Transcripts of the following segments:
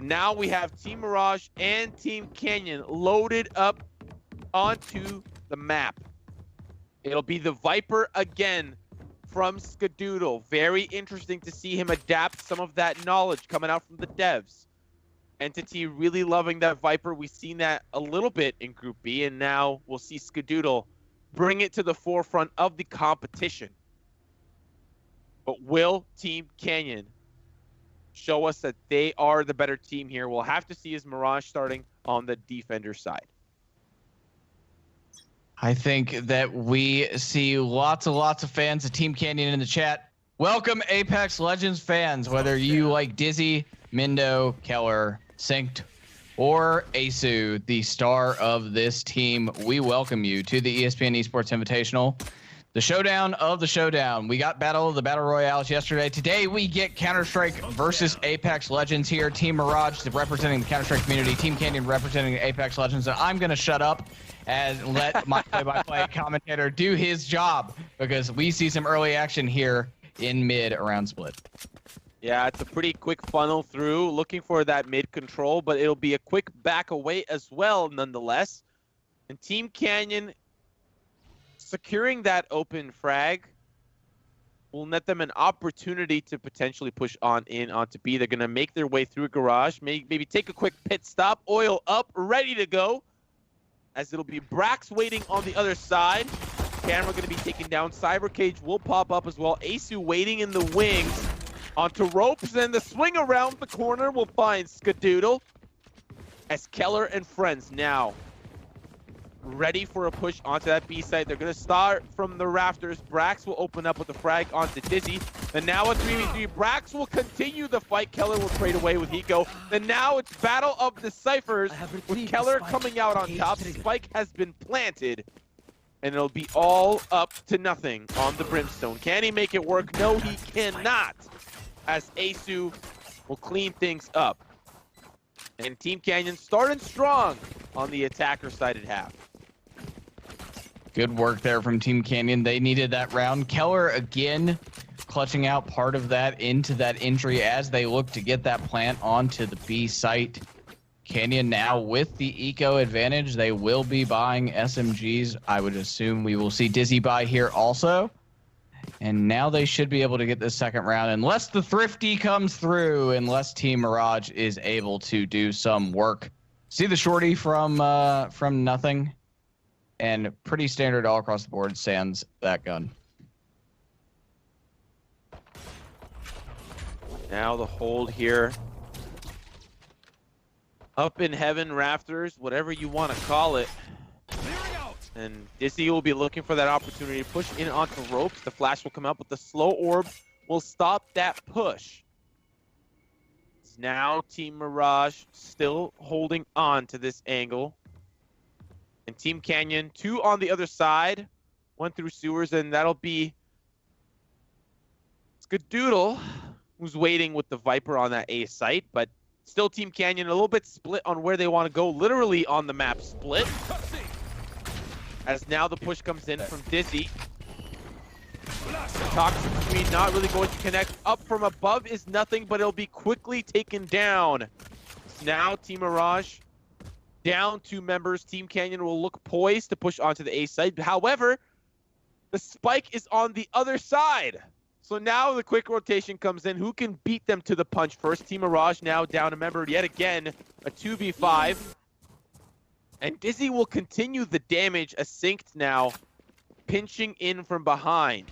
now we have Team Mirage and Team Canyon loaded up onto the map. It'll be the Viper again from Skadoodle. Very interesting to see him adapt some of that knowledge coming out from the devs. Entity really loving that Viper. We've seen that a little bit in Group B, and now we'll see Skadoodle bring it to the forefront of the competition. But will Team Canyon show us that they are the better team here? We'll have to see as Mirage starting on the defender side. I think that we see lots of fans of Team Canyon in the chat. Welcome Apex Legends fans, whether you like Dizzy, Mendo, Kellar, SYNCdez, or Aceu, the star of this team. We welcome you to the ESPN Esports Invitational, the showdown of the showdown. We got the Battle Royales yesterday. Today we get Counter-Strike versus Apex Legends here. Team Mirage representing the Counter-Strike community, Team Canyon representing the Apex Legends. And I'm going to shut up and let my play-by-play commentator do his job, because we see some early action here in mid around split. Yeah, it's a pretty quick funnel through, looking for that mid control, but it'll be a quick back away as well, nonetheless. And Team Canyon securing that open frag will net them an opportunity to potentially push on in onto B. They're going to make their way through a garage, maybe take a quick pit stop, oil up, ready to go, as it'll be Brax waiting on the other side. Camera going to be taken down. Cyber Cage will pop up as well. Aceu waiting in the wings. Onto ropes, and the swing around the corner will find Skadoodle, as Kellar and friends now ready for a push onto that B site. They're going to start from the rafters. Brax will open up with a frag onto Dizzy. And now a 3v3. Brax will continue the fight. Kellar will trade away with Hiko. And now it's Battle of the Ciphers with Kellar coming out on top. Spike has been planted, and it'll be all up to nothing on the Brimstone. Can he make it work? No, he cannot, as Aceu will clean things up. And Team Canyon starting strong on the attacker side at half. Good work there from Team Canyon. They needed that round. Kellar again clutching out part of that into that entry as they look to get that plant onto the B site. Canyon now with the eco advantage. They will be buying SMGs. I would assume we will see Dizzy buy here also. And now they should be able to get this second round, unless the Thrifty comes through, unless Team Mirage is able to do some work. See the shorty from nothing, and pretty standard all across the board, sans that gun. Now the hold here. Up in heaven, rafters, whatever you want to call it. And Dizzy will be looking for that opportunity to push in onto ropes. The flash will come up, but the slow orb will stop that push. It's now Team Mirage still holding on to this angle. And Team Canyon, 2 on the other side, 1 through sewers, and that'll be Skadoodle, who's waiting with the Viper on that A site, but still Team Canyon a little bit split on where they want to go, literally on the map split. As now the push comes in from Dizzy. Toxic Screen not really going to connect. Up from above is nothing, but it'll be quickly taken down. Now Team Mirage down 2 members. Team Canyon will look poised to push onto the A side. However, the spike is on the other side. So now the quick rotation comes in. Who can beat them to the punch first? Team Mirage now down a member yet again. A 2v5. And Dizzy will continue the damage as SYNCdez now pinching in from behind.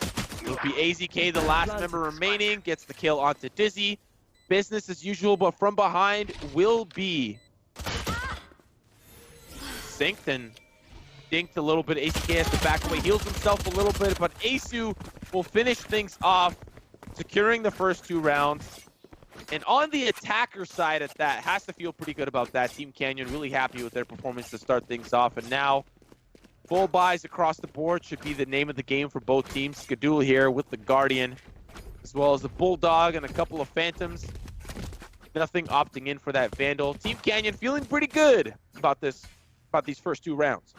It'll be AZK, the last member remaining, gets the kill onto Dizzy. Business as usual, but from behind will be SYNCdez, and dinked a little bit. AZK has to back away, heals himself a little bit, but Aceu will finish things off, securing the first 2 rounds. And on the attacker side at that, has to feel pretty good about that. Team Canyon really happy with their performance to start things off. And now, full buys across the board should be the name of the game for both teams. Skadoodle here with the Guardian, as well as the Bulldog and a couple of Phantoms. Nothing opting in for that Vandal. Team Canyon feeling pretty good about these first 2 rounds.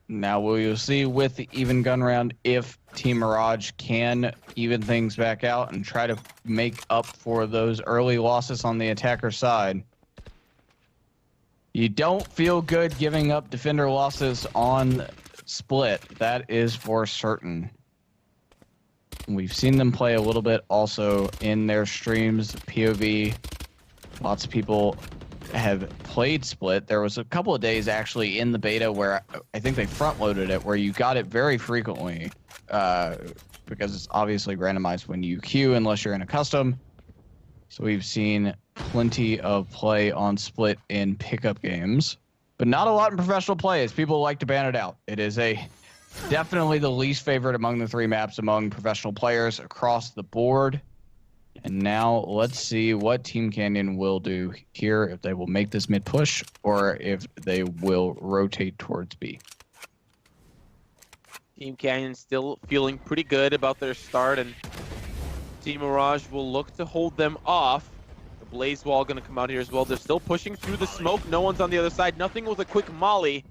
Now we'll see with the even gun round if Team Mirage can even things back out and try to make up for those early losses on the attacker side. You don't feel good giving up defender losses on split. That is for certain. We've seen them play a little bit also in their streams, POV. Lots of people have played split. There was a couple of days actually in the beta where I think they front-loaded it, where you got it very frequently because it's obviously randomized when you queue unless you're in a custom. So we've seen plenty of play on split in pickup games, but not a lot in professional play as people like to ban it out. It is definitely the least favorite among the 3 maps among professional players across the board. And now let's see what Team Canyon will do here, if they will make this mid push or if they will rotate towards B. Team Canyon still feeling pretty good about their start, and Team Mirage will look to hold them off. The Blaze Wall going to come out here as well. They're still pushing through the smoke. No one's on the other side. Nothing with a quick molly.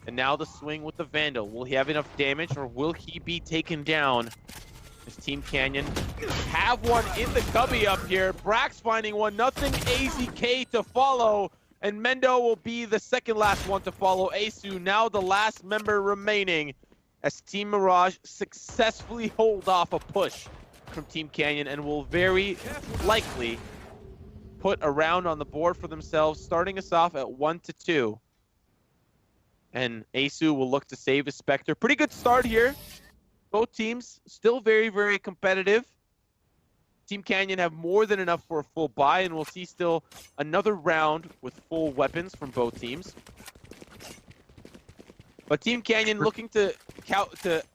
And now the swing with the Vandal. Will he have enough damage or will he be taken down? This Team Canyon have one in the cubby up here. Brax finding one. Nothing AZK to follow. And Mendo will be the second last one to follow. Aceu now the last member remaining as Team Mirage successfully hold off a push from Team Canyon and will very likely put a round on the board for themselves, starting us off at 1-2. And Aceu will look to save his Spectre. Pretty good start here. Both teams still very, very competitive. Team Canyon have more than enough for a full buy, and we'll see still another round with full weapons from both teams. But Team Canyon looking to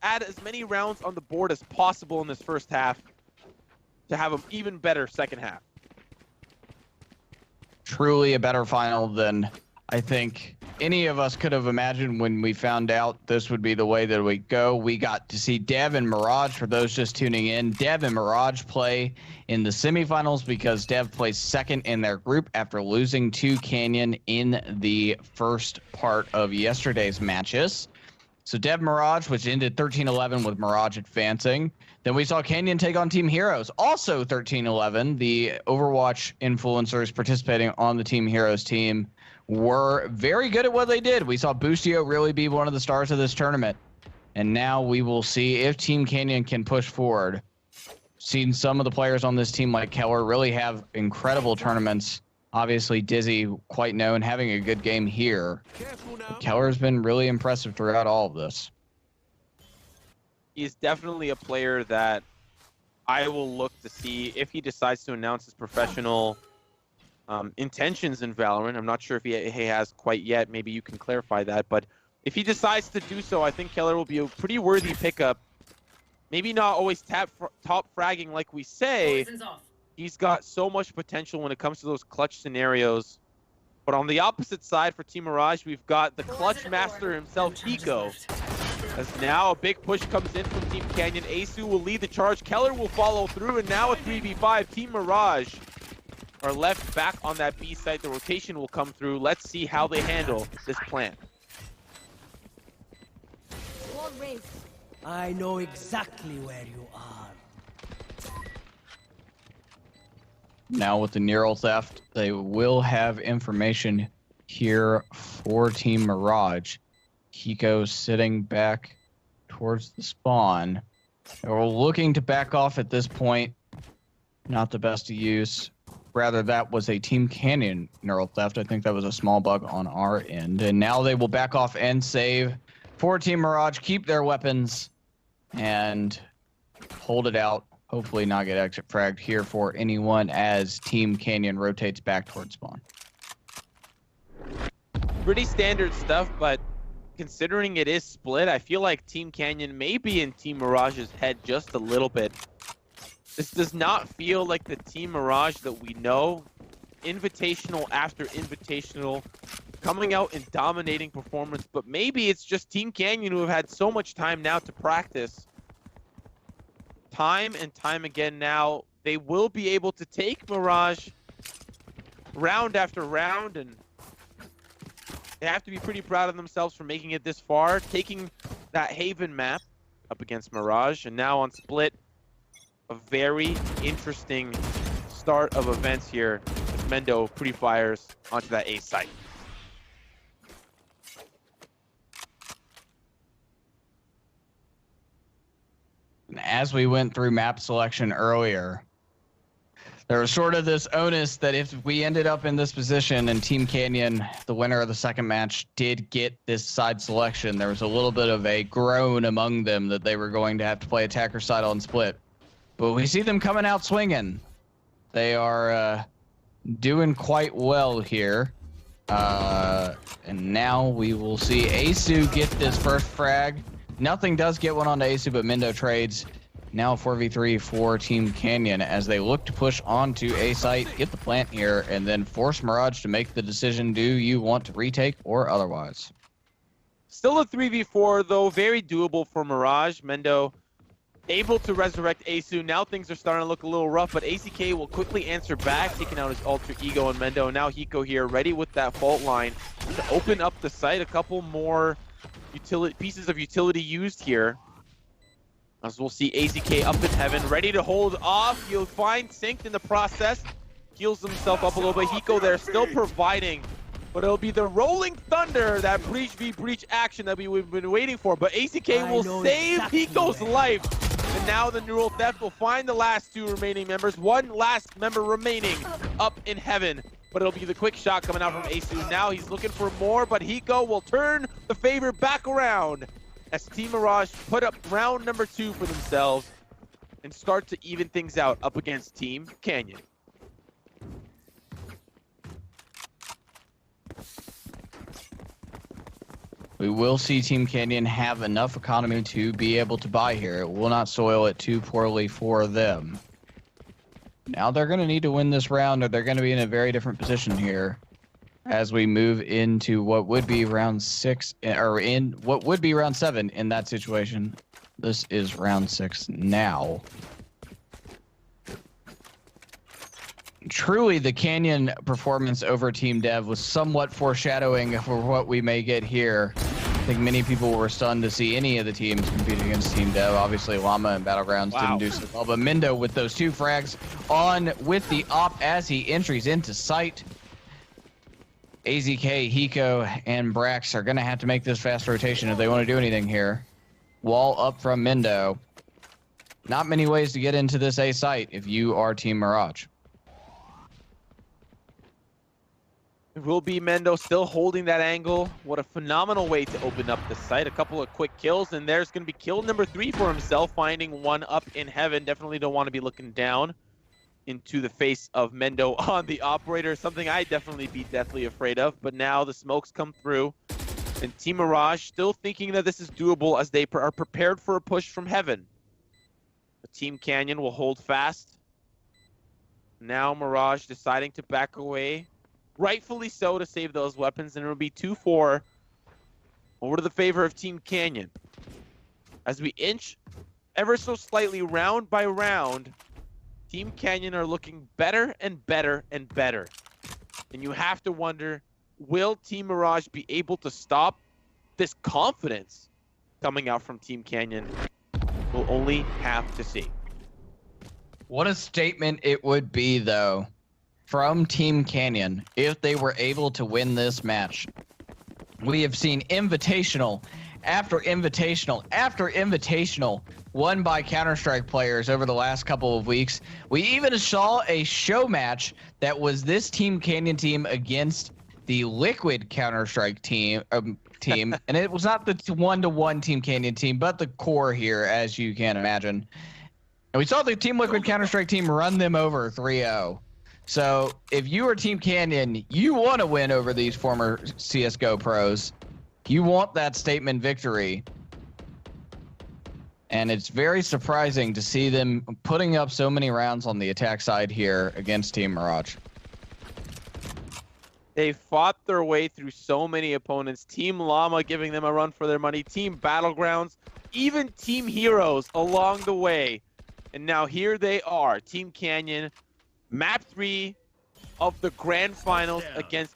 add as many rounds on the board as possible in this first half to have an even better second half. Truly a better final than I think any of us could have imagined when we found out this would be the way that we go. We got to see Dev and Mirage, for those just tuning in. Dev and Mirage play in the semifinals because Dev plays second in their group after losing to Canyon in the first part of yesterday's matches. So Dev Mirage, which ended 13-11 with Mirage advancing. Then we saw Canyon take on Team Heroes, also 13-11. The Overwatch influencers participating on the Team Heroes team were very good at what they did. We saw Boostio really be one of the stars of this tournament. And now we will see if Team Canyon can push forward. Seen some of the players on this team like Kellar really have incredible tournaments. Obviously Dizzy, quite known, having a good game here. Kellar's been really impressive throughout all of this. He's definitely a player that I will look to see if he decides to announce his professional intentions in Valorant. I'm not sure if he has quite yet. Maybe you can clarify that. But if he decides to do so, I think Kellar will be a pretty worthy pickup. Maybe not always top fragging like we say. He's got so much potential when it comes to those clutch scenarios. But on the opposite side for Team Mirage, we've got the clutch master himself, Hiko. As now a big push comes in from Team Canyon. Aceu will lead the charge. Kellar will follow through, and now a 3v5. Team Mirage are left back on that B site. The rotation will come through. Let's see how they handle this plan. I know exactly where you are. Now with the neural theft, they will have information here for Team Mirage. Hiko sitting back towards the spawn. We're looking to back off at this point. Not the best to use. Rather, that was a Team Canyon neural theft. I think that was a small bug on our end. And now they will back off and save for Team Mirage. Keep their weapons and hold it out. Hopefully not get exit fragged here for anyone as Team Canyon rotates back towards spawn. Pretty standard stuff, but considering it is split, I feel like Team Canyon may be in Team Mirage's head just a little bit. This does not feel like the Team Mirage that we know. Invitational after invitational, coming out in dominating performance, but maybe it's just Team Canyon who have had so much time now to practice. Time and time again now, they will be able to take Mirage round after round, and they have to be pretty proud of themselves for making it this far, taking that Haven map up against Mirage, and now on split, a very interesting start of events here as Mendo pre-fires onto that A site. As we went through map selection earlier, there was sort of this onus that if we ended up in this position and Team Canyon, the winner of the second match, did get this side selection, there was a little bit of a groan among them that they were going to have to play attacker side on split. But we see them coming out swinging. They are doing quite well here. And now we will see Aceu get this first frag. Nothing does get one onto Aceu, but Mendo trades. Now 4v3 for Team Canyon as they look to push onto A site, get the plant here, and then force Mirage to make the decision, do you want to retake or otherwise? Still a 3v4 though, very doable for Mirage. Mendo able to resurrect Aceu. Now things are starting to look a little rough, but ACK will quickly answer back, taking out his alter ego and Mendo. Now Hiko here, ready with that fault line to open up the site. A couple more pieces of utility used here. As we'll see AZK up in heaven, ready to hold off. You'll find SYNCdez in the process. Heals himself up a little bit. Hiko there still providing, but it'll be the rolling thunder, that breach v breach action that we've been waiting for. But AZK will save Hiko's life. And now the neural theft will find the last two remaining members. One last member remaining up in heaven. But it'll be the quick shot coming out from Aceu. Now he's looking for more, but Hiko will turn the favor back around as Team Mirage put up round number 2 for themselves and start to even things out up against Team Canyon. We will see Team Canyon have enough economy to be able to buy here. It will not soil it too poorly for them. Now they're going to need to win this round, or they're going to be in a very different position here as we move into what would be round 6, or in what would be round 7 in that situation. This is round 6 now. Truly, the Canyon performance over Team Dev was somewhat foreshadowing for what we may get here. I think many people were stunned to see any of the teams competing against Team Dev. Obviously, Llama and Battlegrounds didn't do so well, but Mendo with those 2 frags on with the op as he entries into sight. AZK, Hiko, and Brax are going to have to make this fast rotation if they want to do anything here. Wall up from Mendo. Not many ways to get into this A site if you are Team Mirage. It will be Mendo still holding that angle. What a phenomenal way to open up the site. A couple of quick kills, and there's going to be kill number 3 for himself, finding one up in heaven. Definitely don't want to be looking down into the face of Mendo on the operator, something I'd definitely be deathly afraid of. But now the smokes come through, and Team Mirage still thinking that this is doable as they are prepared for a push from heaven. But Team Canyon will hold fast. Now Mirage deciding to back away. Rightfully so, to save those weapons, and it'll be 2-4 over to the favor of Team Canyon. As we inch ever so slightly round by round, Team Canyon are looking better and better and better. And you have to wonder, will Team Mirage be able to stop this confidence coming out from Team Canyon? We'll only have to see. What a statement it would be, though, from Team Canyon if they were able to win this match. We have seen invitational after invitational after invitational won by Counter-Strike players over the last couple of weeks. We even saw a show match that was this Team Canyon team against the Liquid Counter-Strike team, and it was not the 1-to-1 Team Canyon team, but the core here, as you can imagine. And we saw the Team Liquid Counter-Strike team run them over 3-0. So if you are Team Canyon, you want to win over these former CSGO pros. You want that statement victory. And it's very surprising to see them putting up so many rounds on the attack side here against Team Mirage. They fought their way through so many opponents. Team Llama giving them a run for their money. Team Battlegrounds, even Team Heroes along the way. And now here they are, Team Canyon, map 3 of the grand finals against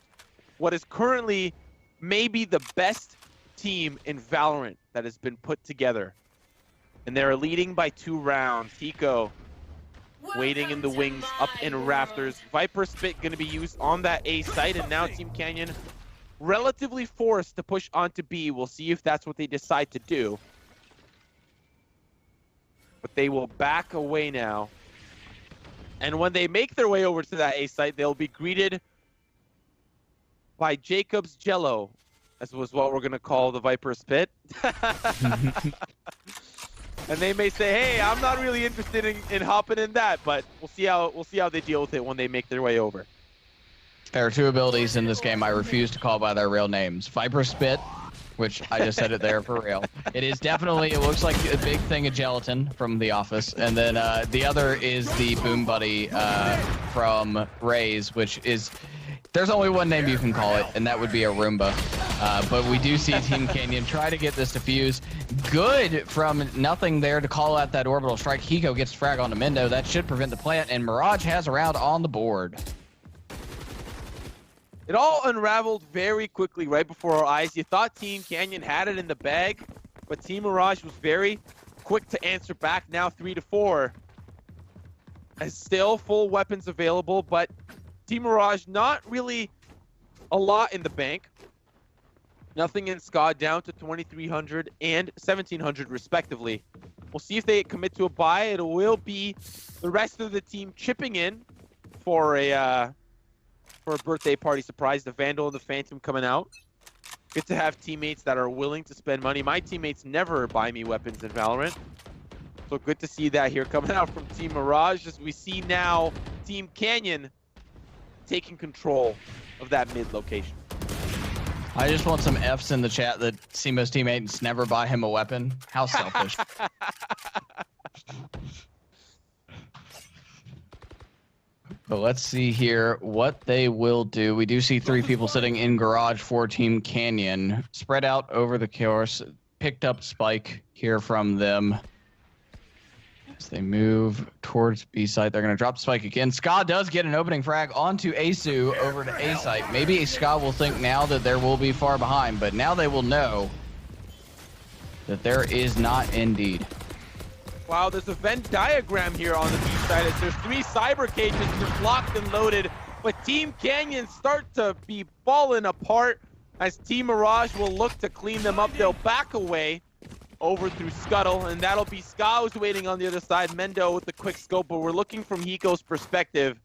what is currently maybe the best team in Valorant that has been put together. And they're leading by 2 rounds. Hiko waiting in the wings, up in rafters. Viper Spit going to be used on that A site, and now Team Canyon relatively forced to push onto B. We'll see if that's what they decide to do. But they will back away now. And when they make their way over to that A site, they'll be greeted by Jacob's Jello, as was what we're going to call the Viper Spit. And they may say, hey, I'm not really interested in hopping in that, but we'll see how they deal with it when they make their way over. There are two abilities in this game I refuse to call by their real names. Viper Spit, which I just said it there for real. It is definitely, it looks like a big thing of gelatin from The Office. And then the other is the Boom Buddy from Rays, which is, there's only one name you can call it, and that would be a Roomba. But we do see Team Canyon try to get this defused. Good from nothing there to call out that orbital strike. Hiko gets frag onto Mendo. That should prevent the plant, and Mirage has a round on the board. It all unraveled very quickly right before our eyes. You thought Team Canyon had it in the bag, but Team Mirage was very quick to answer back. Now 3-4. As still full weapons available, but Team Mirage not really a lot in the bank. Nothing in Skad, down to 2,300 and 1,700 respectively. We'll see if they commit to a buy. It will be the rest of the team chipping in for a birthday party surprise. The Vandal and the Phantom coming out. Good to have teammates that are willing to spend money. My teammates never buy me weapons in Valorant. So good to see that here coming out from Team Mirage, as we see now Team Canyon taking control of that mid location. I just want some Fs in the chat that Simo's teammates never buy him a weapon. How selfish. But let's see here what they will do. We do see three people sitting in garage for Team Canyon. Spread out over the course. Picked up Spike here from them. As they move towards B site, they're going to drop Spike again. Ska does get an opening frag onto Aceu over to A site. Maybe Ska will think now that there will be far behind, but now they will know that there is not indeed. Wow, there's a Venn diagram here on the B side. There's 3 cyber cages just locked and loaded, but Team Canyon start to be falling apart as Team Mirage will look to clean them up. They'll back away over through Scuttle, and that'll be Ska who's waiting on the other side. Mendo with the quick scope, but we're looking from Hiko's perspective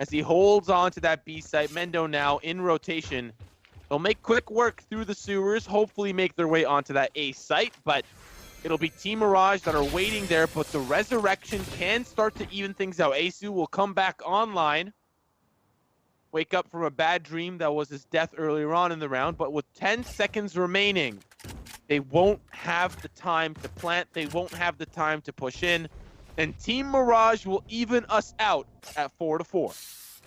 as he holds on to that B site. Mendo now in rotation. They'll make quick work through the sewers, hopefully make their way onto that A site, but it'll be Team Mirage that are waiting there, but the resurrection can start to even things out. Aceu will come back online, wake up from a bad dream that was his death earlier on in the round, but with 10 seconds remaining, they won't have the time to plant. They won't have the time to push in. And Team Mirage will even us out at 4-4.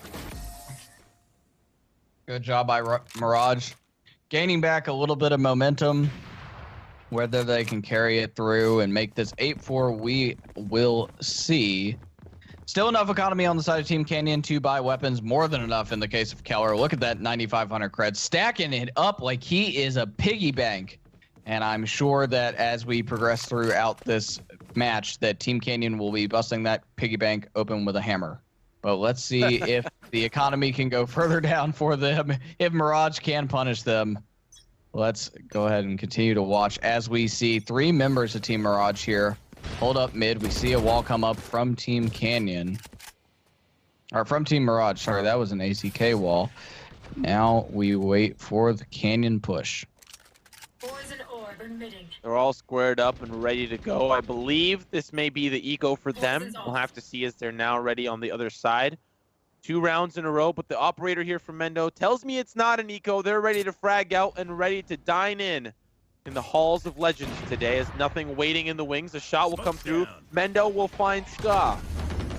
Good job by Mirage. Gaining back a little bit of momentum. Whether they can carry it through and make this 8-4, we will see. Still enough economy on the side of Team Canyon to buy weapons. More than enough in the case of Kellar. Look at that 9,500 cred. Stacking it up like he is a piggy bank. And I'm sure that as we progress throughout this match, that Team Canyon will be busting that piggy bank open with a hammer. But let's see if the economy can go further down for them, if Mirage can punish them. Let's go ahead and continue to watch as we see 3 members of Team Mirage here. Hold up mid. We see a wall come up from Team Canyon. Or from Team Mirage. Sorry, that was an ACK wall. Now we wait for the Canyon push. They're all squared up and ready to go. I believe this may be the eco for them. We'll have to see as they're now ready on the other side. 2 rounds in a row, but the operator here from Mendo tells me it's not an eco. They're ready to frag out and ready to dine in the halls of legends today, as nothing waiting in the wings. A shot will come through. Mendo will find Ska.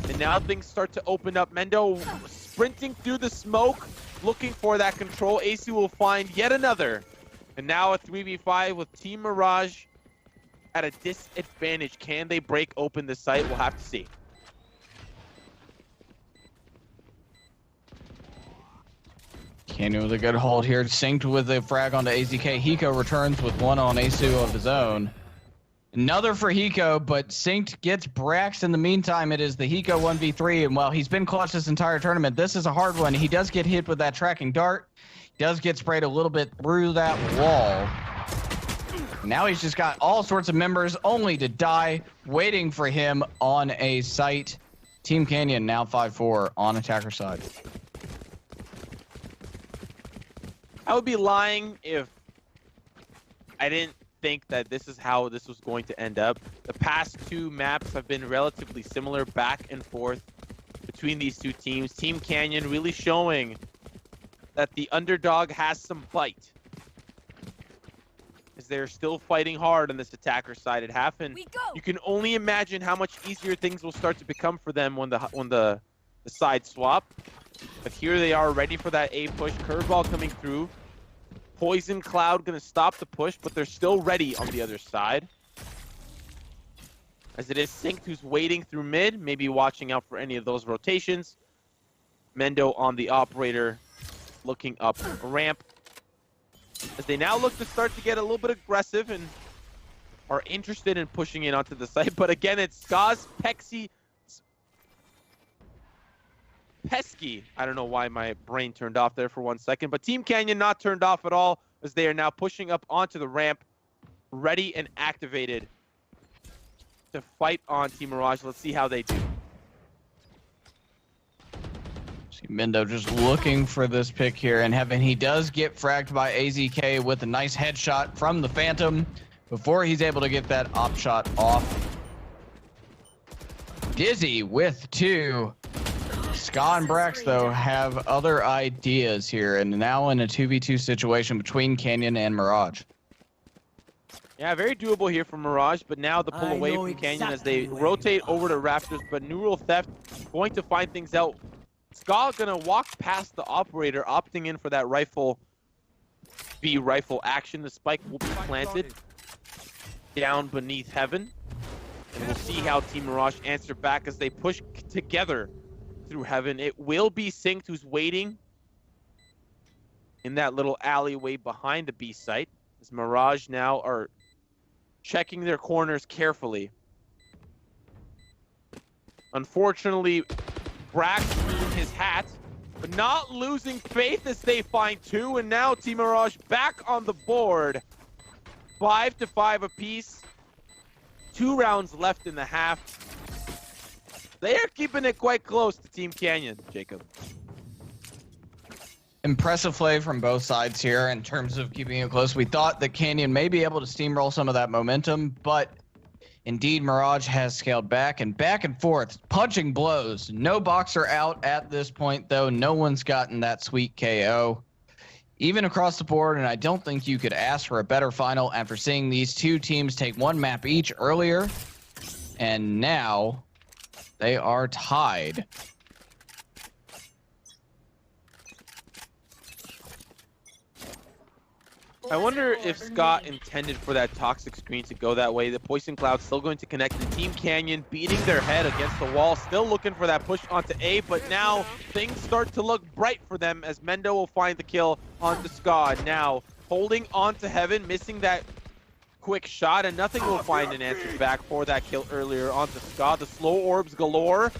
And now things start to open up. Mendo sprinting through the smoke, looking for that control. Aceu will find yet another. And now a 3v5 with Team Mirage at a disadvantage. Can they break open the site? We'll have to see. Canyon with a good hold here. Synced with a frag onto AZK. Hiko returns with one on Aceu of his own. Another for Hiko, but SYNCd gets Brax in the meantime. It is the Hiko 1v3, and while he's been clutch this entire tournament, this is a hard one. He does get hit with that tracking dart. He does get sprayed a little bit through that wall. Now he's just got all sorts of members only to die, waiting for him on a site. Team Canyon now 5-4 on attacker side. I would be lying if I didn't think that this is how this was going to end up. The past two maps have been relatively similar, back and forth between these two teams. Team Canyon really showing that the underdog has some bite, as they're still fighting hard on this attacker side at half, and you can only imagine how much easier things will start to become for them when the side swap. But here they are, ready for that A push. Curveball coming through. Poison Cloud gonna stop the push, but they're still ready on the other side. As it is SYNCd who's waiting through mid, maybe watching out for any of those rotations. Mendo on the operator, looking up ramp. As they now look to start to get a little bit aggressive and are interested in pushing it onto the site. But again, it's Skaz, Pesky. I don't know why my brain turned off there for 1 second, but Team Canyon not turned off at all, as they are now pushing up onto the ramp, ready and activated to fight on Team Mirage. Let's see how they do. See Mendo just looking for this pick here, and he does get fragged by AZK with a nice headshot from the Phantom before he's able to get that op shot off. Dizzy with 2. Ska and Brax, though, have other ideas here, and now in a 2v2 situation between Canyon and Mirage. Yeah, very doable here for Mirage, but now the pull away from Canyon as they rotate over to Raptors, but Neural Theft going to find things out. Ska gonna walk past the operator, opting in for that rifle, B rifle action. The spike will be planted down beneath Heaven, and we'll see how Team Mirage answer back as they push together through Heaven. It will be SYNCd who's waiting in that little alleyway behind the B site, as Mirage now are checking their corners carefully. Unfortunately, Brax losing his hat, but not losing faith as they find 2, and now Team Mirage back on the board. 5-5 apiece. 2 rounds left in the half. They are keeping it quite close to Team Canyon, Jacob. Impressive play from both sides here in terms of keeping it close. We thought that Canyon may be able to steamroll some of that momentum, but indeed Mirage has scaled back and forth, punching blows. No boxer out at this point, though. No one's gotten that sweet KO. Even across the board, and I don't think you could ask for a better final after seeing these two teams take 1 map each earlier, and now they are tied. I wonder if Scott intended for that toxic screen to go that way. The Poison Cloud still going to connect, and Team Canyon beating their head against the wall, still looking for that push onto A, but now things start to look bright for them as Mendo will find the kill onto Scott. Now holding on to Heaven, missing that quick shot, and nothing will find an answer back for that kill earlier onto Scott. The slow orbs galore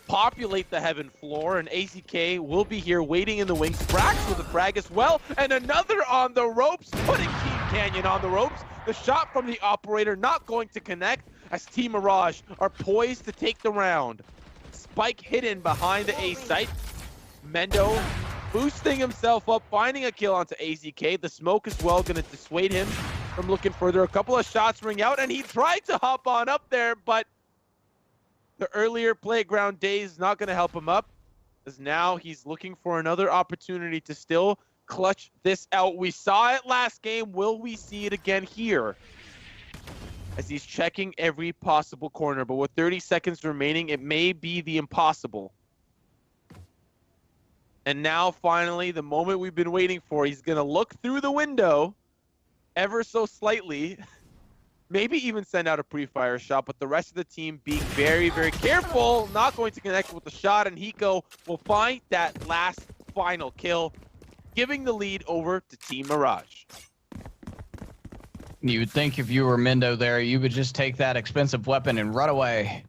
populate the Heaven floor, and AZK will be here waiting in the wings. Brax with a frag as well, and another on the ropes, putting Team Canyon on the ropes. The shot from the operator not going to connect as Team Mirage are poised to take the round. Spike hidden behind the A site. Mendo boosting himself up, finding a kill onto AZK. The smoke as well going to dissuade him from looking further. A couple of shots ring out, and he tried to hop on up there, but the earlier playground days not going to help him up, as now he's looking for another opportunity to still clutch this out. We saw it last game. Will we see it again here? As he's checking every possible corner, but with 30 seconds remaining, it may be the impossible. And now finally, the moment we've been waiting for, he's going to look through the window ever so slightly, maybe even send out a pre-fire shot, but the rest of the team being very, very careful, not going to connect with the shot, and Hiko will find that last final kill, giving the lead over to Team Mirage. You would think if you were Mendo there, you would just take that expensive weapon and run away.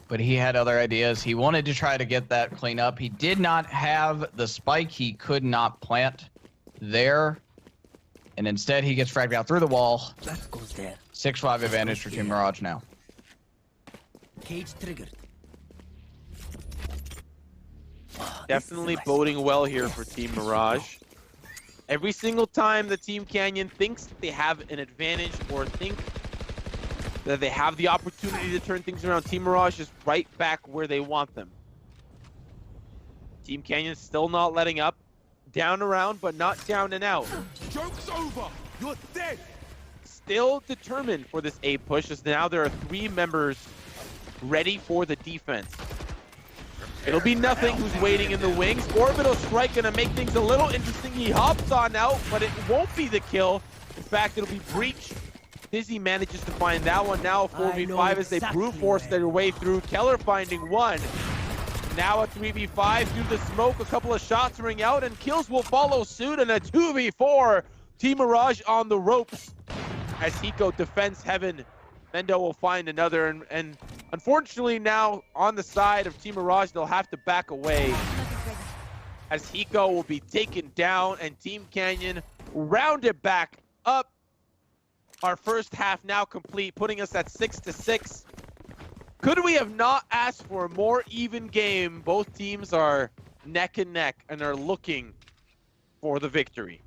But he had other ideas. He wanted to try to get that clean up. He did not have the spike. He could not plant there. And instead, he gets fragged out through the wall. That goes there. 6-5 advantage for Team Mirage now. Cage triggered. Definitely boding well here for Team Mirage. Every single time the Team Canyon thinks that they have an advantage or think that they have the opportunity to turn things around, Team Mirage is right back where they want them. Team Canyon still not letting up. Down around, but not down and out. Joke's over! You're dead! Still determined for this A push, as now there are 3 members ready for the defense. It'll be Nothing who's waiting in the wings. Orbital Strike gonna make things a little interesting. He hops on out, but it won't be the kill. In fact, it'll be Breach. Dizzy manages to find that one. Now a 4v5 as they brute force their way through. Kellar finding one. Now a 3v5 through the smoke. A couple of shots ring out, and kills will follow suit. And a 2v4. Team Mirage on the ropes as Hiko defends heaven. Mendo will find another, and unfortunately now on the side of Team Mirage, they'll have to back away as Hiko will be taken down and Team Canyon rounded back up. Our first half now complete, putting us at 6-6. Could we have not asked for a more even game? Both teams are neck and neck and are looking for the victory.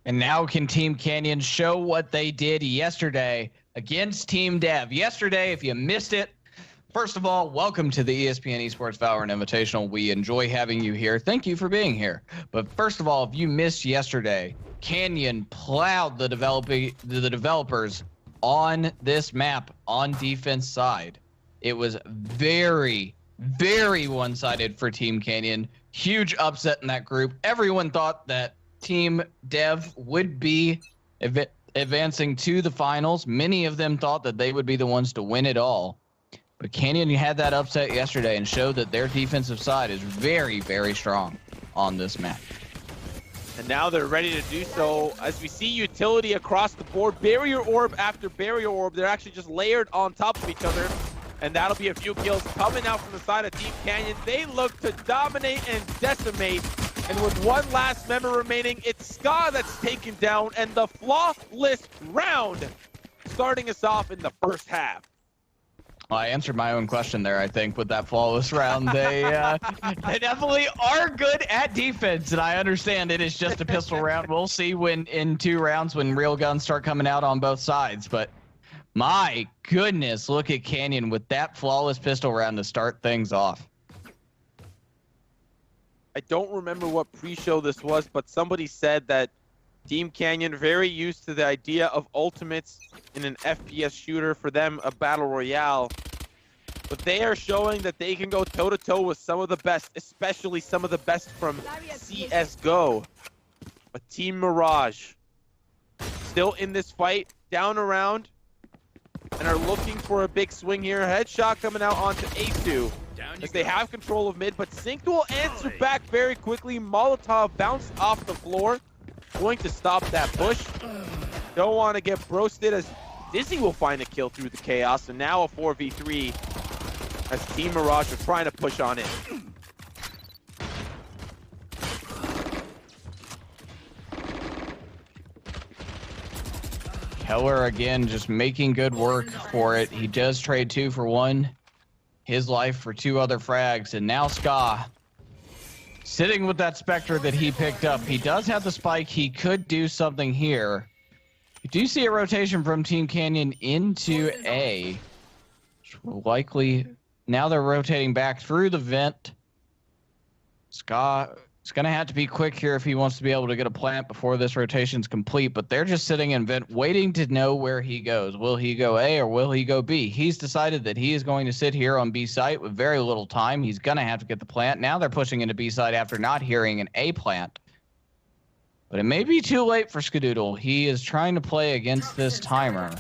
And now can Team Canyon show what they did yesterday against Team Dev? Yesterday, if you missed it, first of all, welcome to the ESPN Esports Valorant Invitational. We enjoy having you here. Thank you for being here. But first of all, if you missed yesterday, Canyon plowed the developers on this map on defense side. It was very, very one-sided for Team Canyon. Huge upset in that group. Everyone thought that Team Dev would be advancing to the finals. Many of them thought that they would be the ones to win it all. But Canyon had that upset yesterday and showed that their defensive side is very, very strong on this map. And now they're ready to do so as we see utility across the board. Barrier orb after barrier orb. They're actually just layered on top of each other. And that'll be a few kills coming out from the side of Team Canyon. They look to dominate and decimate. And with one last member remaining, it's Ska that's taken down. And the flawless round starting us off in the first half. Well, I answered my own question there, I think, with that flawless round. They definitely are good at defense, and I understand it is just a pistol round. We'll see when in 2 rounds when real guns start coming out on both sides. But my goodness, look at Canyon with that flawless pistol round to start things off. I don't remember what pre-show this was, but somebody said that Team Canyon very used to the idea of ultimates in an FPS shooter, for them a battle royale. But they are showing that they can go toe-to-toe with some of the best, especially some of the best from CSGO. But Team Mirage still in this fight, down around, and are looking for a big swing here. Headshot coming out onto Aceu as they have control of mid, but SYNCdez will answer back very quickly. Molotov bounced off the floor, going to stop that push. Don't want to get broasted as Dizzy will find a kill through the chaos, and now a 4v3 as Team Mirage are trying to push on it. Kellar again just making good work for it. He does trade 2 for 1. His life for 2 other frags, and now Ska sitting with that Spectre that he picked up. He does have the spike. He could do something here. You do see a rotation from Team Canyon into A. Likely, now they're rotating back through the vent. Ska is going to have to be quick here if he wants to be able to get a plant before this rotation's complete, but they're just sitting in vent waiting to know where he goes. Will he go A or will he go B? He's decided that he is going to sit here on B site with very little time. He's going to have to get the plant. Now they're pushing into B site after not hearing an A plant. But it may be too late for Skadoodle. He is trying to play against this timer,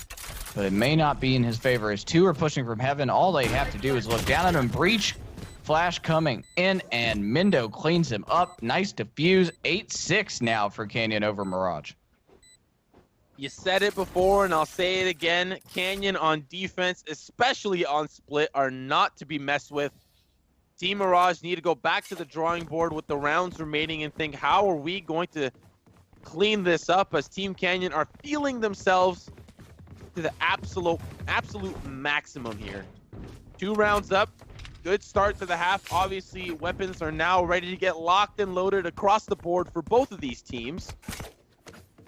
but it may not be in his favor. As 2 are pushing from heaven, all they have to do is look down at him. Breach, flash coming in, and Mendo cleans him up. Nice defuse. 8-6 now for Canyon over Mirage. You said it before, and I'll say it again. Canyon on defense, especially on split, are not to be messed with. Team Mirage need to go back to the drawing board with the rounds remaining and think, how are we going to clean this up, as Team Canyon are feeling themselves to the absolute maximum here. 2 rounds up. Good start to the half. Obviously, weapons are now ready to get locked and loaded across the board for both of these teams.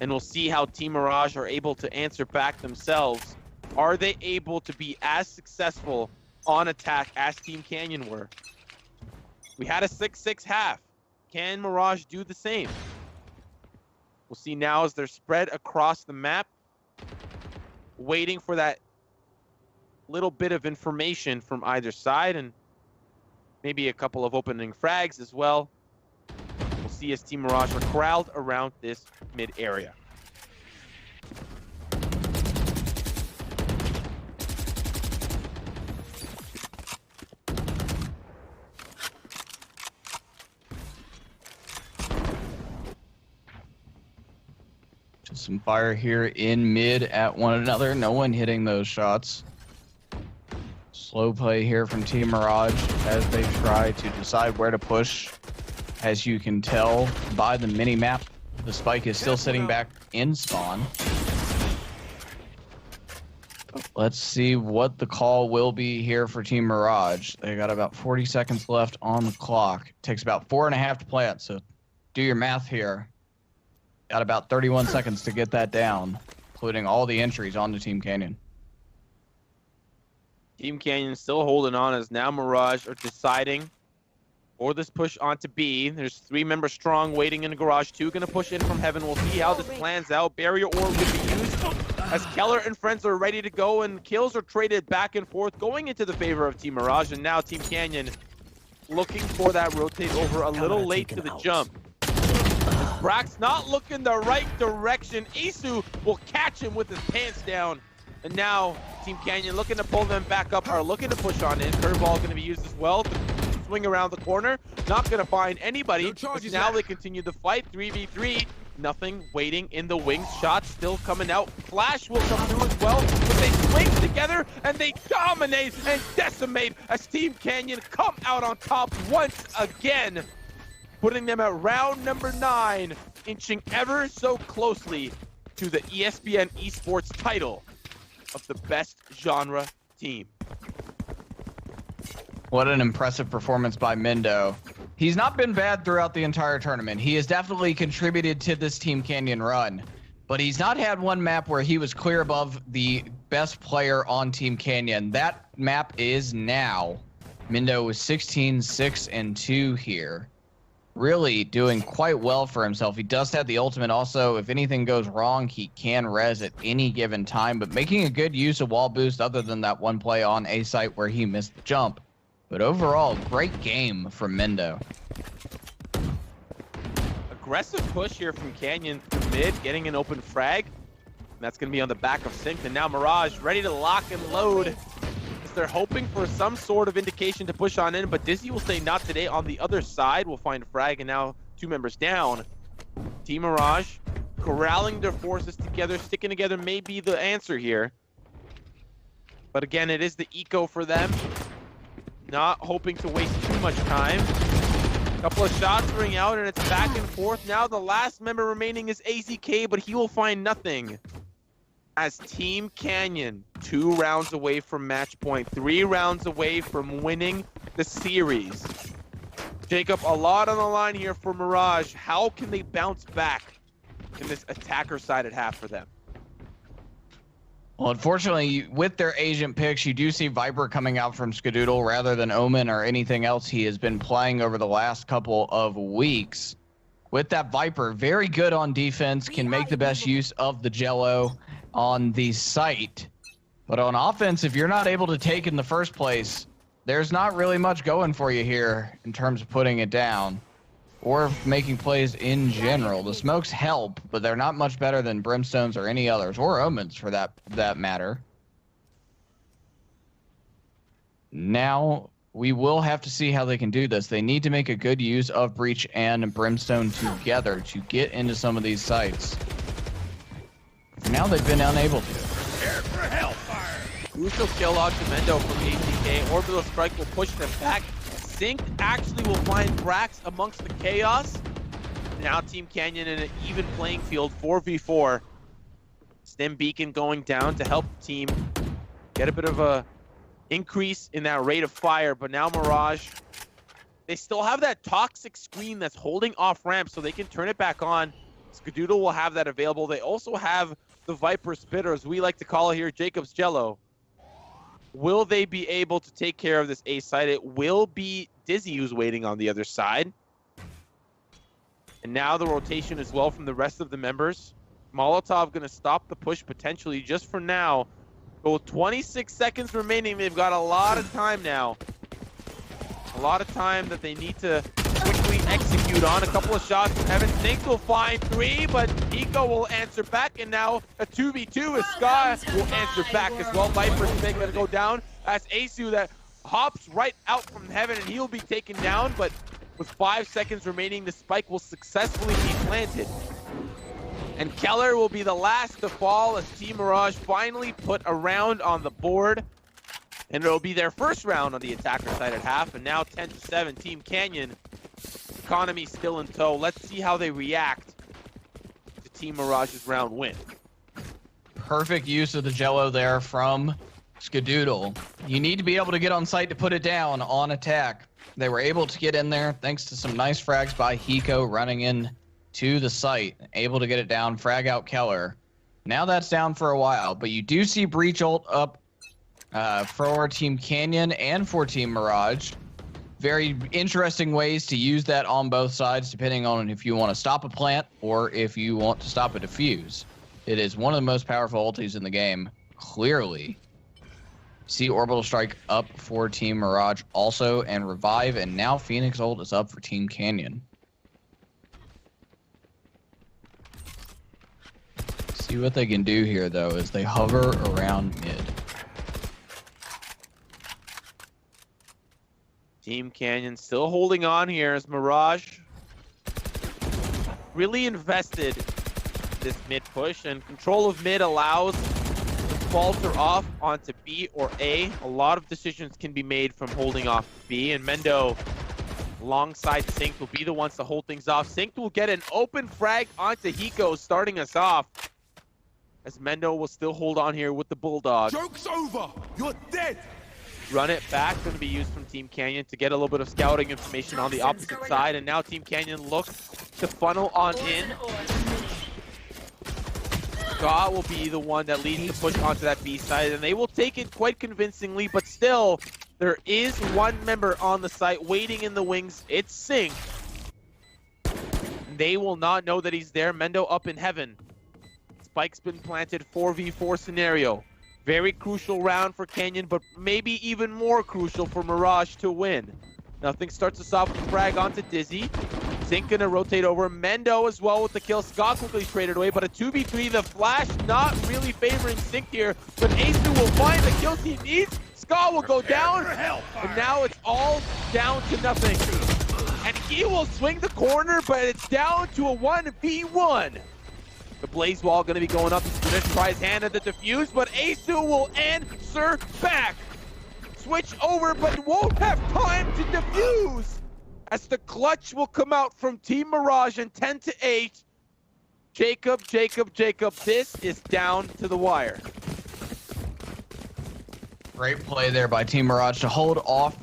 And we'll see how Team Mirage are able to answer back themselves. Are they able to be as successful on attack as Team Canyon were? We had a 6-6 half. Can Mirage do the same? We'll see now as they're spread across the map, waiting for that little bit of information from either side, and maybe a couple of opening frags as well. We'll see as Team Mirage are corralled around this mid area. Just some fire here in mid at one another. No one hitting those shots. Slow play here from Team Mirage as they try to decide where to push. As you can tell by the mini-map, the spike is still sitting back in spawn. Let's see what the call will be here for Team Mirage. They got about 40 seconds left on the clock. It takes about 4.5 to plant, so do your math here. Got about 31 seconds to get that down, including all the entries onto Team Canyon. Team Canyon still holding on as now Mirage are deciding for this push onto B. There's 3 members strong waiting in the garage. 2 going to push in from heaven. We'll see how this plans out. Barrier orb will be used as Kellar and friends are ready to go, and kills are traded back and forth, going into the favor of Team Mirage. And now Team Canyon looking for that rotate over a little late to the jump. Brax not looking the right direction. Aceu will catch him with his pants down. And now Team Canyon looking to pull them back up, are looking to push on in. Curveball going to be used as well to swing around the corner. Not going to find anybody. But now they continue the fight. 3v3. Nothing waiting in the wings. Shots still coming out. Flash will come through as well. But they swing together and they dominate and decimate as Team Canyon come out on top once again, putting them at round number 9, inching ever so closely to the ESPN Esports title of the best genre team. What an impressive performance by Mendo. He's not been bad throughout the entire tournament. He has definitely contributed to this Team Canyon run, but he's not had one map where he was clear above the best player on Team Canyon. That map is now. Mendo was 16-6-2 here. Really doing quite well for himself. He does have the ultimate also. If anything goes wrong, he can res at any given time, but making a good use of wall boost other than that one play on A site where he missed the jump. But overall, great game from Mendo. Aggressive push here from Canyon to mid, getting an open frag. And that's going to be on the back of Sync. And now Mirage ready to lock and load. They're hoping for some sort of indication to push on in, but Dizzy will say not today. On the other side, we'll find a frag, and now 2 members down. Team Mirage corralling their forces together, sticking together may be the answer here. But again, it is the eco for them. Not hoping to waste too much time. Couple of shots ring out, and it's back and forth. Now the last member remaining is AZK, but he will find nothing. As Team Canyon, 2 rounds away from match point, 3 rounds away from winning the series. Jacob, a lot on the line here for Mirage. How can they bounce back in this attacker-sided half for them? Well, unfortunately, with their agent picks, you do see Viper coming out from Skadoodle rather than Omen or anything else he has been playing over the last couple of weeks. With that Viper, very good on defense, can make the best use of the Jello on the site. But on offense, if you're not able to take in the first place, there's not really much going for you here in terms of putting it down or making plays in general. The smokes help, but they're not much better than Brimstones or any others, or Omens for that matter. Now we will have to see how they can do this. They need to make a good use of Breach and Brimstone together to get into some of these sites. Now they've been unable to. Prepare for hellfire. Crucial kill on to Mendo from ATK. Orbital Strike will push them back. Sync actually will find Brax amongst the chaos. Now Team Canyon in an even playing field, 4v4. Stem Beacon going down to help the team get a bit of a increase in that rate of fire, but now Mirage, they still have that toxic screen that's holding off ramp, so they can turn it back on. Skadoodle will have that available. They also have the Viper Spitter, as we like to call it here, Jacob's Jello. Will they be able to take care of this A side? It will be Dizzy who's waiting on the other side. And now the rotation as well from the rest of the members. Molotov gonna stop the push potentially just for now. But with 26 seconds remaining, they've got a lot of time now. A lot of time that they need to quickly execute on. A couple of shots from Heaven. Sync will find 3, but Hiko will answer back, and now a 2v2 as Sky will answer back as well. Viper's Spin gonna go down. That's Aceu that hops right out from Heaven, and he'll be taken down, but with 5 seconds remaining, the spike will successfully be planted. And Kellar will be the last to fall as Team Mirage finally put a round on the board. And it'll be their first round on the attacker side at half. And now 10-7, Team Canyon. Economy still in tow. Let's see how they react to Team Mirage's round win. Perfect use of the Jello there from Skadoodle. You need to be able to get on site to put it down on attack. They were able to get in there thanks to some nice frags by Hiko running in to the site, able to get it down, frag out Kellar. Now that's down for a while, but you do see Breach ult up for Team Canyon and for Team Mirage. Very interesting ways to use that on both sides, depending on if you want to stop a plant or if you want to stop a defuse. It is one of the most powerful ultis in the game, clearly. See Orbital Strike up for Team Mirage also, and Revive, and now Phoenix ult is up for Team Canyon. See what they can do here, though, as they hover around mid. Team Canyon still holding on here as Mirage really invested this mid push, and control of mid allows falter off onto B or A. A lot of decisions can be made from holding off B, and Mendo alongside Sync will be the ones to hold things off. Sync will get an open frag onto Hiko, starting us off, as Mendo will still hold on here with the Bulldog. Joke's over. You're dead. Run it back, going to be used from Team Canyon to get a little bit of scouting information on the opposite side, and now Team Canyon looks to funnel on in. Scott will be the one that leads the push onto that B side, and they will take it quite convincingly, but still, there is one member on the site waiting in the wings. It's Sync. They will not know that he's there. Mendo up in Heaven. Spike's been planted, 4v4 scenario. Very crucial round for Canyon, but maybe even more crucial for Mirage to win. Nothing starts us off with a frag onto Dizzy. Sync gonna rotate over. Mendo as well with the kill. Scott quickly traded away, but a 2v3. The flash not really favoring Sync here, but Aceu will find the kills he needs. Scott will go down, and now it's all down to nothing. And he will swing the corner, but it's down to a 1v1. The Blaze Wall gonna be going up. He's gonna try his hand at the defuse, but Aceu will answer back. Switch over, but won't have time to defuse, as the clutch will come out from Team Mirage in 10-8. Jacob, this is down to the wire. Great play there by Team Mirage to hold off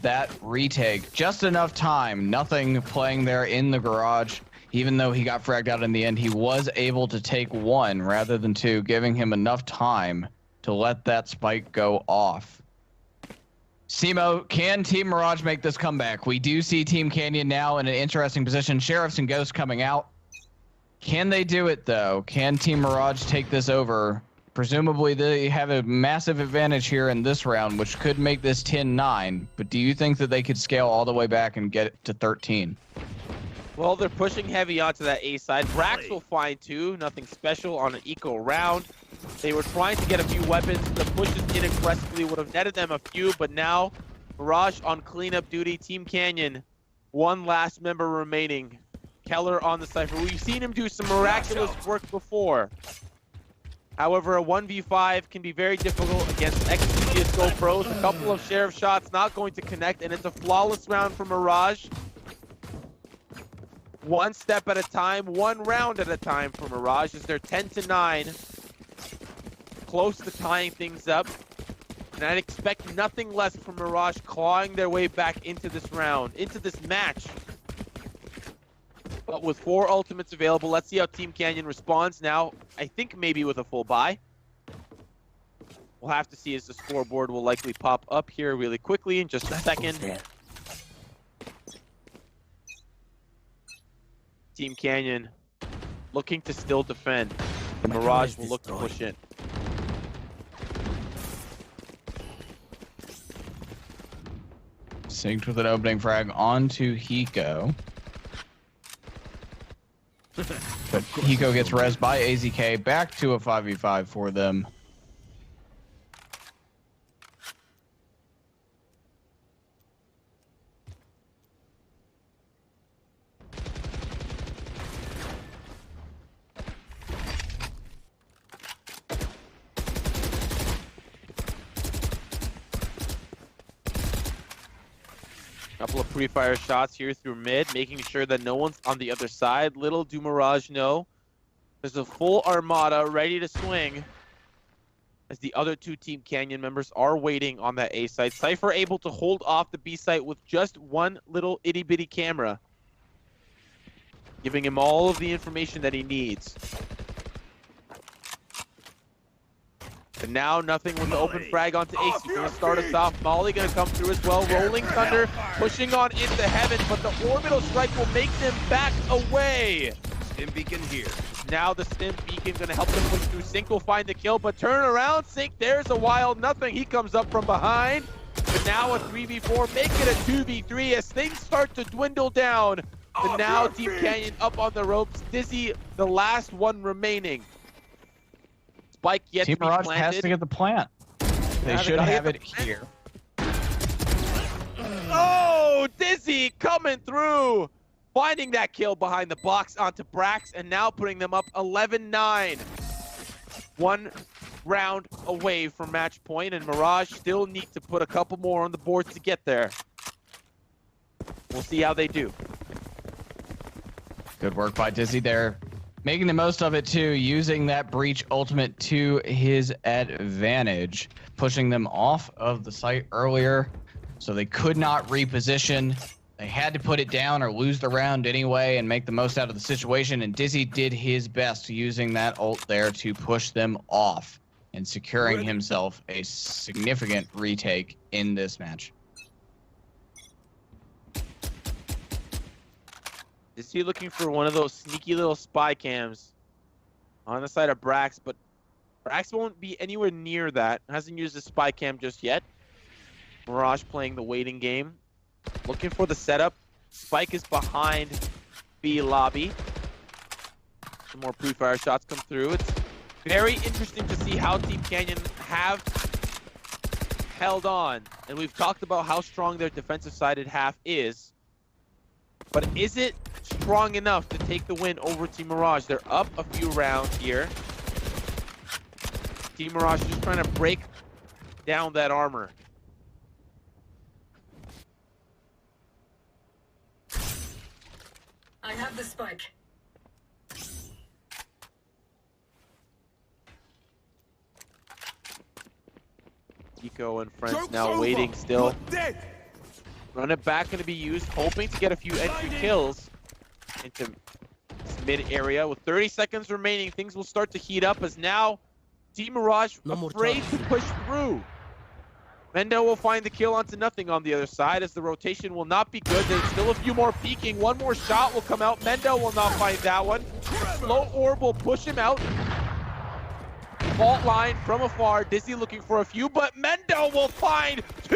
that retake. Just enough time, nothing playing there in the garage. Even though he got fragged out in the end, he was able to take 1 rather than 2, giving him enough time to let that spike go off. Simo, can Team Mirage make this comeback? We do see Team Canyon now in an interesting position. Sheriffs and Ghosts coming out. Can they do it, though? Can Team Mirage take this over? Presumably, they have a massive advantage here in this round, which could make this 10-9. But do you think that they could scale all the way back and get it to 13? Well, they're pushing heavy onto that A side. Brax will find 2, nothing special on an eco round. They were trying to get a few weapons. The pushes inaggressively would have netted them a few, but now Mirage on cleanup duty. Team Canyon, one last member remaining. Kellar on the Cypher. We've seen him do some miraculous work before. However, a 1v5 can be very difficult against ex-CSGO pros. A couple of sheriff shots not going to connect, and it's a flawless round for Mirage. One step at a time, one round at a time for Mirage as they're 10-9. Close to tying things up. And I'd expect nothing less from Mirage clawing their way back into this round, into this match. But with 4 ultimates available, let's see how Team Canyon responds now. I think maybe with a full buy. We'll have to see as the scoreboard will likely pop up here really quickly in just a second. Team Canyon looking to still defend. The Mirage will look to push in. Synced with an opening frag onto Hiko. But Hiko gets rezzed by AZK, back to a 5v5 for them. Couple of pre-fire shots here through mid, making sure that no one's on the other side. Little do Mirage know there's a full armada ready to swing as the other 2 Team Canyon members are waiting on that A site. Cypher able to hold off the B site with just one little itty-bitty camera, giving him all of the information that he needs. And now nothing with the open frag onto Aceu. Gonna start us off. Molly gonna come through as well. Rolling Thunder pushing on into heaven, but the orbital strike will make them back away. Stim beacon here. Now the stim beacon gonna help them push through. Sync will find the kill, but turn around, Sync. There's a wild nothing. He comes up from behind. But now a 3v4, make it a 2v3 as things start to dwindle down. But now Team Canyon up on the ropes. Dizzy, the last one remaining. Spike yet Team to be Mirage planted. has to get the plant. They should have it here. Oh, Dizzy coming through. Finding that kill behind the box onto Brax and now putting them up 11-9. 1 round away from match point, and Mirage still need to put a couple more on the board to get there. We'll see how they do. Good work by Dizzy there. Making the most of it too, using that breach ultimate to his advantage. Pushing them off of the site earlier, so they could not reposition. They had to put it down or lose the round anyway and make the most out of the situation, and Dizzy did his best using that ult there to push them off and securing himself a significant retake in this match. Is he looking for one of those sneaky little spy cams on the side of Brax, but Brax won't be anywhere near that. Hasn't used the spy cam just yet. Mirage playing the waiting game. Looking for the setup. Spike is behind B lobby. Some more pre-fire shots come through. It's very interesting to see how Team Canyon have held on. And we've talked about how strong their defensive sided half is. But is it strong enough to take the win over Team Mirage? They're up a few rounds here. Team Mirage just trying to break down that armor. I have the spike. Hiko and friends now waiting still. You're dead. Run it back going to be used, hoping to get a few entry kills into this mid area. With 30 seconds remaining, things will start to heat up as now Team Mirage afraid to push through. Mendo will find the kill onto nothing on the other side as the rotation will not be good. There's still a few more peeking. One more shot will come out. Mendo will not find that one. Slow orb will push him out. Fault line from afar. Dizzy looking for a few, but Mendo will find 2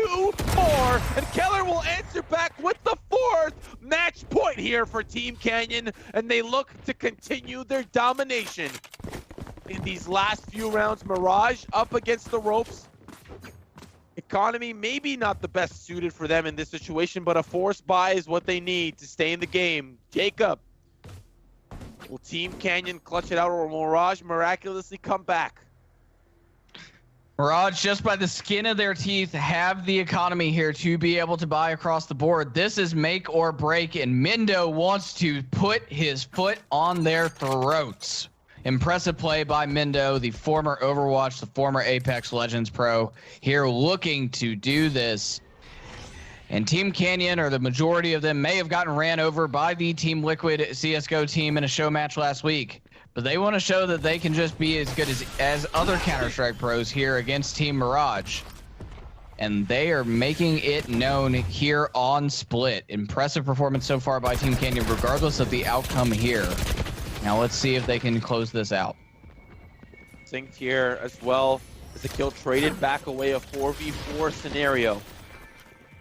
more. And Kellar will answer back with the 4th match point here for Team Canyon. And they look to continue their domination in these last few rounds. Mirage up against the ropes. Economy maybe not the best suited for them in this situation, but a force buy is what they need to stay in the game. Jacob, will Team Canyon clutch it out or will Mirage miraculously come back? Mirage, just by the skin of their teeth, have the economy here to be able to buy across the board. This is make or break, and Mendo wants to put his foot on their throats. Impressive play by Mendo, the former Overwatch, the former Apex Legends pro, here looking to do this. And Team Canyon, or the majority of them, may have gotten ran over by the Team Liquid CSGO team in a show match last week. But they want to show that they can just be as good as other Counter-Strike pros here against Team Mirage. And they are making it known here on Split. Impressive performance so far by Team Canyon, regardless of the outcome here. Now let's see if they can close this out. Synced here as well as the kill traded back away, a 4v4 scenario.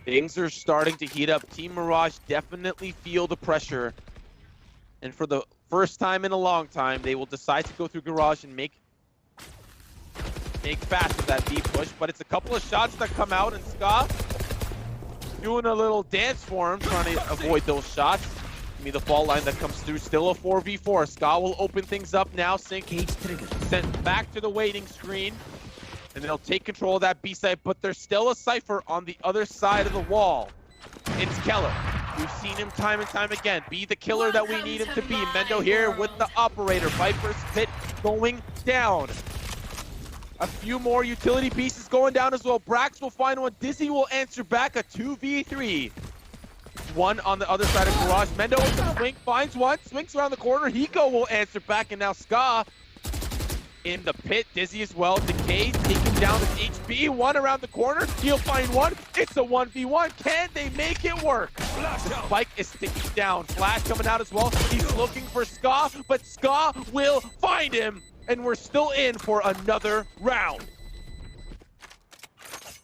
Things are starting to heat up. Team Mirage definitely feel the pressure. And for the first time in a long time, they will decide to go through Garage and make fast with that B push. But it's a couple of shots that come out, and Ska doing a little dance for him, trying to avoid those shots. Give me the fall line that comes through. Still a 4v4. Ska will open things up now. Sync sent back to the waiting screen. And they'll take control of that B side, but there's still a Cypher on the other side of the wall. It's Kellar. We've seen him time and time again. Be the killer that we need him to be. Mendo here with the operator. Viper's pit going down. A few more utility pieces going down as well. Brax will find one. Dizzy will answer back, a 2v3. One on the other side of Garage. Mendo with the swing, finds one, swings around the corner. Hiko will answer back, and now Ska in the pit. Dizzy as well. Decay taking down his HB. One around the corner. He'll find one. It's a 1v1. Can they make it work? The spike is sticking down. Flash coming out as well. He's looking for Ska, but Ska will find him. And we're still in for another round.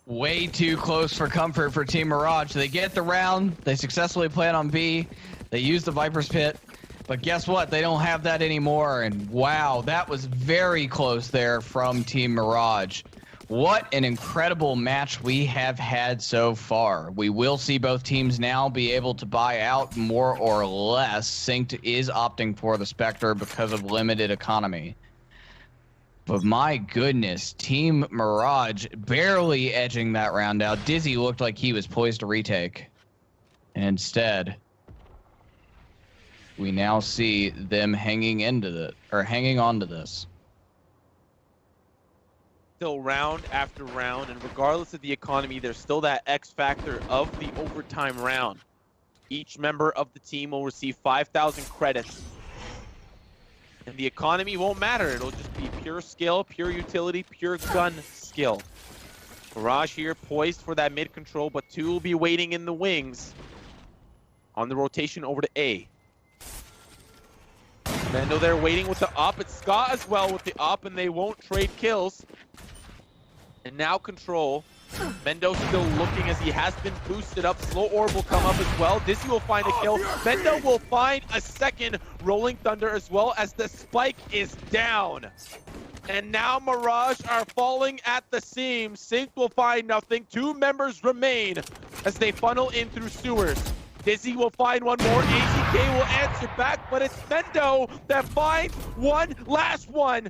Way too close for comfort for Team Mirage. They get the round. They successfully plan on B. They use the Viper's Pit. But guess what? They don't have that anymore. And wow, that was very close there from Team Mirage. What an incredible match we have had so far. We will see both teams now be able to buy out more or less. SYNCd is opting for the Spectre because of limited economy. But my goodness, Team Mirage barely edging that round out. Dizzy looked like he was poised to retake. And instead, we now see them hanging on to this. Still round after round, and regardless of the economy, there's still that X factor of the overtime round. Each member of the team will receive 5,000 credits. And the economy won't matter. It'll just be pure skill, pure utility, pure gun skill. Mirage here poised for that mid control, but two will be waiting in the wings on the rotation over to A. Mendo there waiting with the up. It's Ska as well with the up, and they won't trade kills. And now control. Mendo still looking as he has been boosted up. Slow orb will come up as well. Dizzy will find a kill. Mendo will find a second. Rolling Thunder as well as the spike is down. And now Mirage are falling at the seams. SYNCd will find nothing. Two members remain as they funnel in through sewers. Dizzy will find one more. AZK will answer back, but it's Mendo that finds one last one.